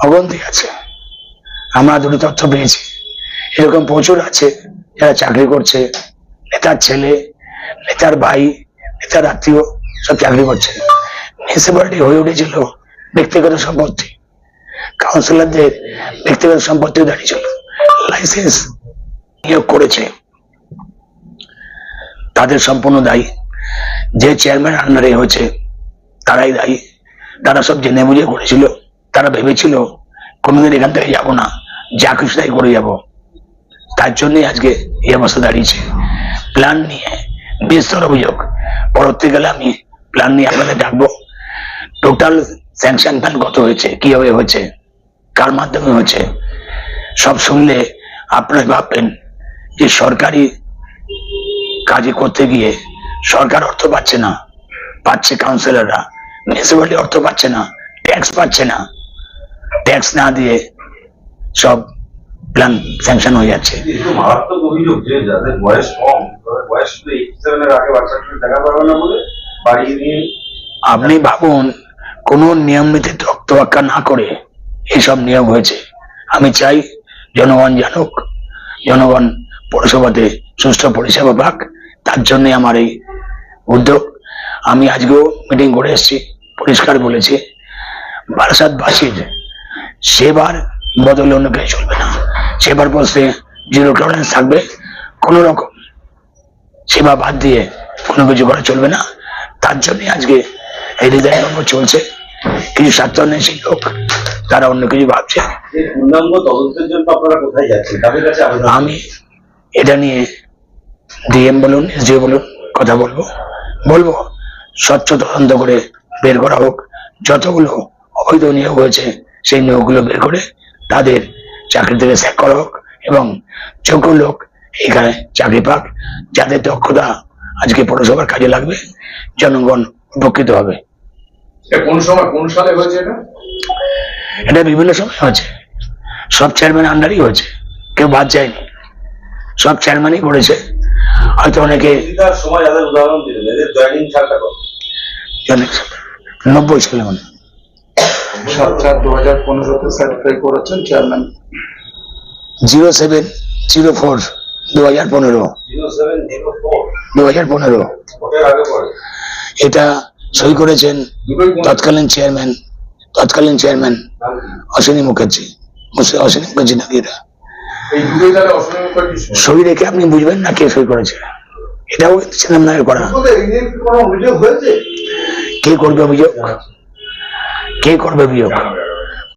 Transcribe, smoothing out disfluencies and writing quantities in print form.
অগন্তি আছে। আমরা দুটো তথ্য পেয়েছি, এরকম প্রচুর আছে যারা চাকরি করছে, নেতার ছেলে, নেতার ভাই, নেতার আত্মীয় সব চাকরি করছে। মিউনিসিপ্যালিটি হয়ে উঠেছিল ব্যক্তিগত সম্পত্তি, কাউন্সিলরদের ব্যক্তিগত সম্পত্তি দাঁড়িয়েছিল। লাইসেন্স নিয়োগ করেছে, তাদের সম্পূর্ণ দায়ী। যে চেয়ারম্যান আন্ডারে হয়েছে তারাই দায়ী। তারা সব জেনে বুঝে করেছিল। তারা ভেবেছিল কোনোদিন এখান থেকে যাবো না, যা কিছু তাই করে যাবো। তার জন্যই আজকে এই অবস্থা দাঁড়িয়েছে। প্ল্যান নিয়ে বিস্তর অভিযোগ, পরবর্তীকালে আমি প্ল্যান নিয়ে আপনাদের ডাকবো। টোটাল স্যাংশন প্ল্যান কত হয়েছে, কিভাবে হয়েছে, কার মাধ্যমে হয়েছে, সব শুনলে আপনারা ভাববেন যে সরকারি কাজে করতে গিয়ে সরকার অর্থ পাচ্ছে না, পাচ্ছে কাউন্সিলররা। মিউনিসিপ্যালিটি অর্থ পাচ্ছে না, ট্যাক্স পাচ্ছে না, ট্যাক্স না দিয়ে সব প্ল্যান স্যাংশন হয়ে যাচ্ছে। মারাত্মক অভিযোগ যে যাদের বয়স কম, বয়স 87 এর আগে বাচ্চা দেখা পাবে না বলে বাড়িয়ে দিয়ে। আপনি ভাবুন, কোন নিয়ম নীতি তোয়াক্কা না করে এইসব নিয়োগ হয়েছে। আমি চাই জনগণ জানুক, জনগণ পৌরসভাতে সুষ্ঠু পরিষেবা পাক। তার জন্য আমার এই উদ্যোগ। আমি আজকেও মিটিং করে এসেছি, পরিষ্কার বলেছি বারাসাতবাসীর সেবার বদলে অন্য কিছু চলবে না। সেবার বলতে জিরো টলারেন্স থাকবে, কোন রকম সেবা বাদ দিয়ে কোনো কিছু করা চলবে না। তার জন্য আজকে এই ডিজাইন চলছে। কিছু স্বার্থান্বেষী লোক তারা অন্য কিছু ভাবছে। পূর্ণাঙ্গ তদন্তের জন্য আপনারা কোথায় যাচ্ছেন, কাদের কাছে আবেদন? আমি এটা নিয়ে ডিএম বলুন, এসডিও বলুন, কথা বলবো স্বচ্ছ তদন্ত করে বের করা হোক। যতগুলো অবৈধ নিয়োগ হয়েছে সেই নিয়োগগুলো বের করে তাদের চাকরি থেকে স্যাক করা হোক এবং যোগ্য লোক এখানে চাকরি পাক, যাদের দক্ষতা আজকে পৌরসভার কাজে লাগবে, জনগণ উপকৃত হবে। কোন সময়, কোন সালে হয়েছে এটা? এটা বিভিন্ন সময় হয়েছে, সব চেয়ারম্যান আন্ডারই হয়েছে, কেউ বাদ যায়নি, সব চেয়ারম্যানই করেছে। হয়তো অনেকে সময় যাদের উদাহরণ দিলেন, এদের জয়েনিং সালটা কত? 90 সালে মানে 7/4/2015 সার্টিফাই করেছেন চেয়ারম্যান। 0704 2015 2015 ভোটের আগে পরে এটা সই করেছেন তৎকালীন চেয়ারম্যান অশ্বিনী মুখার্জি। অশ্বিনী মুখার্জি নাকি এটা সই রেখে আপনি বুঝবেন না কে সই করেছে। এটাও চেয়ারম্যান করা। কে করবে অভিযোগ?